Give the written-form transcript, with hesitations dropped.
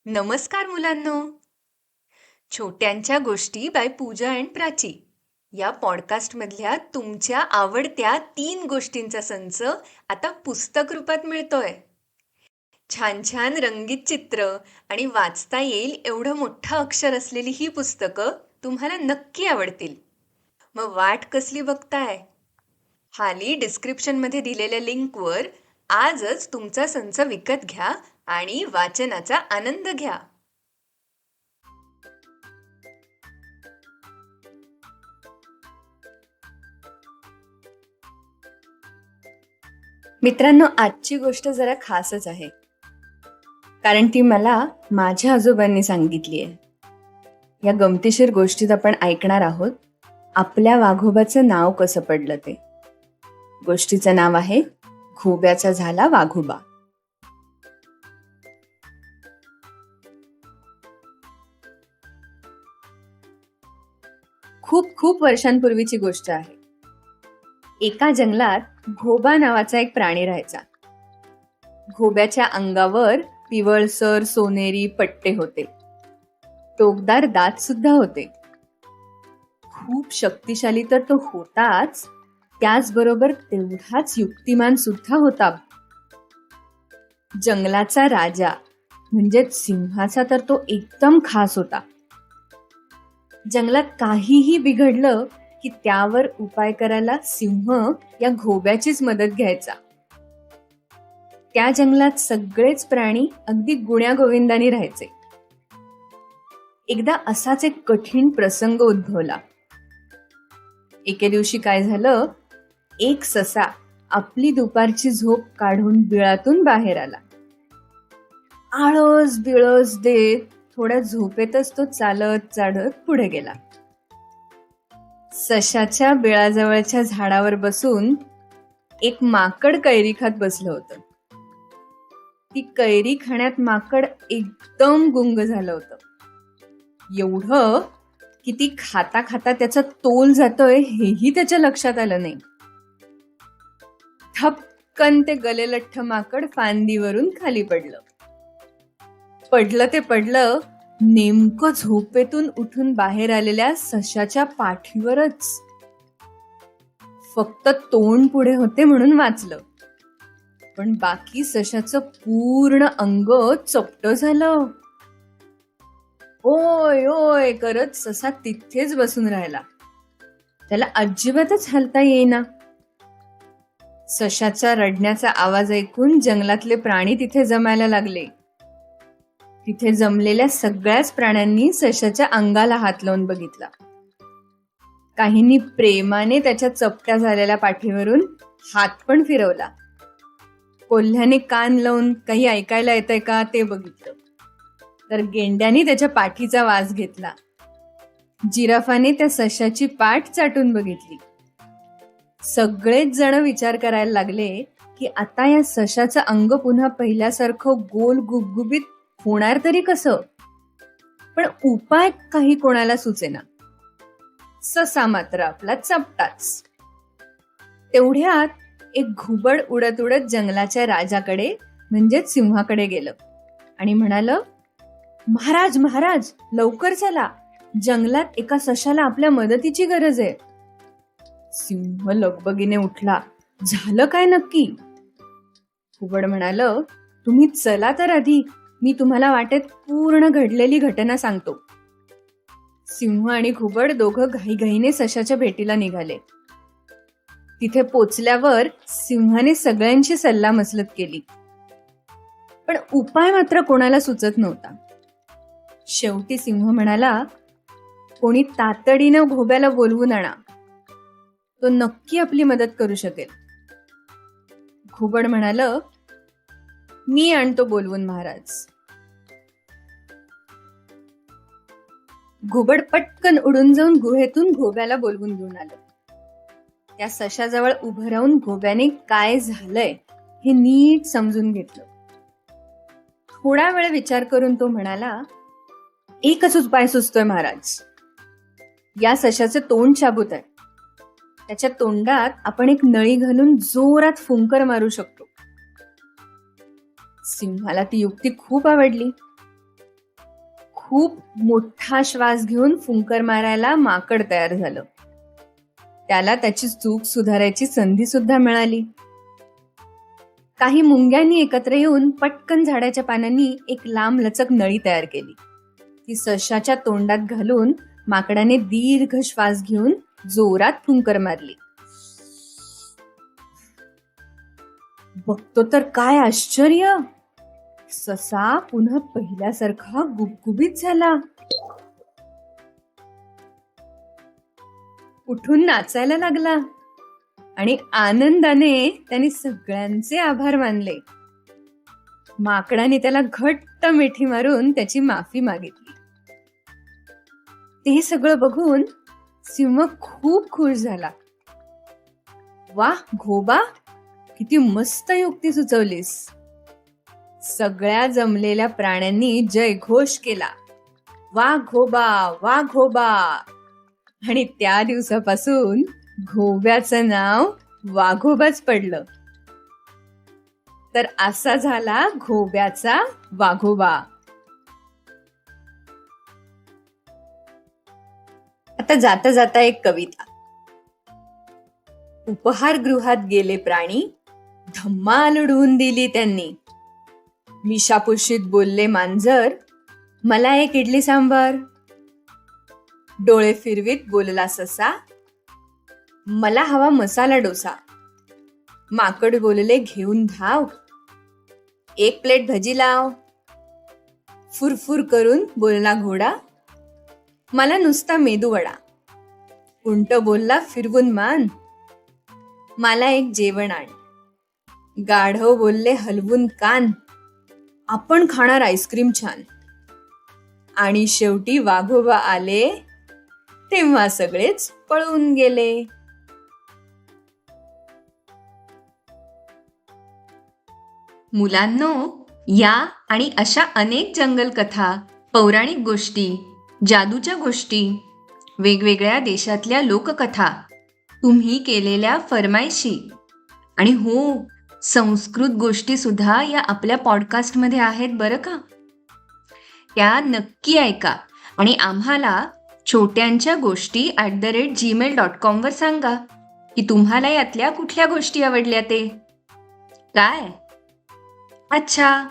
नमस्कार मुलांनो. छोट्यांच्या गोष्टी बाय पूजा अँड प्राची या पॉडकास्टमधल्या तुमच्या आवडत्या 3 गोष्टींचा संच आता पुस्तक रूपात मिळतोय. छान छान रंगीत चित्र आणि वाचता येईल एवढं मोठं अक्षर असलेली ही पुस्तकं तुम्हाला नक्की आवडतील. मग वाट कसली बघताय? खाली डिस्क्रिप्शनमध्ये दिलेल्या लिंकवर आजच तुमचा संच विकत घ्या आणि वाचनाचा आनंद घ्या. मित्रांनो, आजची गोष्ट जरा खासच आहे, कारण ती मला माझ्या आजोबांनी सांगितली आहे. या गमतीशीर गोष्टीत आपण ऐकणार आहोत आपल्या वाघोबाचं नाव कसं पडलं ते. गोष्टीचं नाव आहे घोब्याचा झाला वाघोबा. खूप खूप वर्षांपूर्वीची गोष्ट आहे. एका जंगलात घोबा नावाचा एक प्राणी राहायचा. घोब्याच्या अंगावर पिवळसर सोनेरी पट्टे होते. टोकदार दात सुद्धा होते. खूप शक्तिशाली तर तो होताच, त्याचबरोबर तेवढाच युक्तिमान सुद्धा होता. जंगलाचा राजा म्हणजे सिंहाचा तर तो एकदम खास होता. जंगलात काहीही बिघडलं की त्यावर उपाय करायला सिंह या घोब्याचीच मदत घ्यायचा. त्या जंगलात सगळेच प्राणी अगदी गुण्यागोविंदाने राहायचे. एकदा असाच एक कठीण प्रसंग उद्भवला. एके दिवशी काय झालं, एक ससा आपली दुपारची झोप काढून बिळातून बाहेर आला. आळस बिळस देत थोड्या झोपेतच तो चालत चालत पुढे गेला. सशाच्या बिळाजवळच्या झाडावर बसून एक माकड कैरी खात बसलं होतं. ती कैरी खाण्यात माकड एकदम गुंग झालं होतं. एवढं की ती खाता खाता त्याचा तोल जातोय हेही त्याच्या लक्षात आलं नाही. ठपकन ते गलेलठ्ठ माकड फांदीवरून खाली पडलं. पडलं ते पडलं नेमकं झोपेतून उठून बाहेर आलेल्या सशाच्या पाठीवरच. फक्त तोंड पुढे होते म्हणून वाचलं, पण बाकी सशाचं पूर्ण अंग चपटं झालं. ओय ओय करत ससा तिथेच बसून राहिला. त्याला अजिबातच हलता येईना. सशाच्या रडण्याचा आवाज ऐकून जंगलातले प्राणी तिथे जमायला लागले. तिथे जमलेल्या सगळ्याच प्राण्यांनी सशाच्या अंगाला हात लावून बघितला. काहींनी प्रेमाने त्याच्या चपट्या झालेल्या पाठीवरून हात पण फिरवला. कोल्ह्याने कान लावून काही ऐकायला येतंय का ते बघितलं. तर गेंड्याने त्याच्या पाठीचा वास घेतला. जिराफाने त्या सशाची पाठ चाटून बघितली. सगळेच जण विचार करायला लागले की आता या सशाचं अंग पुन्हा पहिल्यासारखं गोल गुबगुबीत होणार तरी कसं. पण उपाय काही कोणाला सुचेना. ससा मात्र आपला चपटाच. तेवढ्यात एक घुबड उडत उडत जंगलाच्या राजाकडे म्हणजेच सिंहाकडे गेलं आणि म्हणालं, महाराज महाराज लवकर चला, जंगलात एका सशाला आपल्या मदतीची गरज आहे. सिंह लगबगीने उठला. झालं काय नक्की? घुबड म्हणालं, तुम्ही चला तर आधी, मी तुम्हाला वाटेत पूर्ण घडलेली घटना सांगतो. सिंह आणि घुबड दोघं घाईघाईने सशाच्या भेटीला निघाले. तिथे पोचल्यावर सिंहाने सगळ्यांची सल्लामसलत केली, पण उपाय मात्र कोणाला सुचत नव्हता. शेवटी सिंह म्हणाला, कोणी तातडीनं घोब्याला बोलवून आणा, तो नक्की आपली मदत करू शकेल. घुबड म्हणालं, मी आणतो बोलवून महाराज. घुबड पटकन उडून जाऊन गुहेतून घोब्याला बोलवून घेऊन आलं. त्या सशाजवळ उभं राहून घोब्याने काय झालंय हे नीट समजून घेतलं. थोडा वेळ विचार करून तो म्हणाला, एकच उपाय सुचतोय महाराज. या सशाचे तोंड शाबूत आहे. त्याच्या तोंडात आपण एक नळी घालून जोरात फुंकर मारू शकतो. सिंहाला ती युक्ती खूप आवडली. खूप मोठा श्वास घेऊन फुंकर मारायला माकड तयार झालं. त्याला त्याची चूक सुधारायची संधी सुद्धा मिळाली. काही मुंग्यांनी एकत्र येऊन पटकन झाडाच्या पानांनी एक लांब लचक नळी तयार केली. ती सशाच्या तोंडात घालून माकडाने दीर्घ श्वास घेऊन जोरात फुंकर मारली. बघतो तर काय आश्चर्य, ससा पुन्हा पहिल्यासारखा गुबगुबीत झाला. उठून नाचायला लागला आणि आनंदाने त्याने सगळ्यांचे आभार मानले. माकडाने त्याला घट्ट मिठी मारून त्याची माफी मागितली. ते सगळं बघून सिंह खूप खुश झाला. वाह घोबा, किती मस्त युक्ती सुचवलीस. सगळ्या जमलेल्या प्राण्यांनी जयघोष केला. वा घोबा, वा घोबा. आणि त्या दिवसापासून घोब्याचं नाव वाघोबाच पडलं. तर असा झाला घोब्याचा वाघोबा. आता जाता जाता एक कविता. उपहारगृहात गेले प्राणी, धम्माल उडवून दिली त्यांनी. मिशापुशीत बोलले मांजर, मला एक इडली सांबार. डोळे फिरवीत बोलला ससा, मला हवा मसाला डोसा. माकड बोलले घेऊन धाव, एक प्लेट भजी लाव. फुरफुर करून बोलला घोडा, मला नुसता मेदूवडा. उंट बोलला फिरवून मान, मला एक जेवण आण. गाढव बोलले हलवून कान, आपण खाणार आईस्क्रीम छान. आणि शेवटी वाघोबा आले, तेव्हा सगळेच पळून गेले. मुलांनो, या आणि अशा अनेक जंगल कथा, पौराणिक गोष्टी, जादूच्या गोष्टी, वेगवेगळ्या देशातल्या लोककथा, तुम्ही केलेल्या फरमाईशी आणि हो, संस्कृत गोष्टी सुद्धा या आपल्या पॉडकास्टमध्ये आहेत बरं का. त्या नक्की ऐका आणि आम्हाला छोट्यांच्या गोष्टी @gmail.com वर सांगा की तुम्हाला यातल्या कुठल्या गोष्टी आवडल्या ते. काय? अच्छा,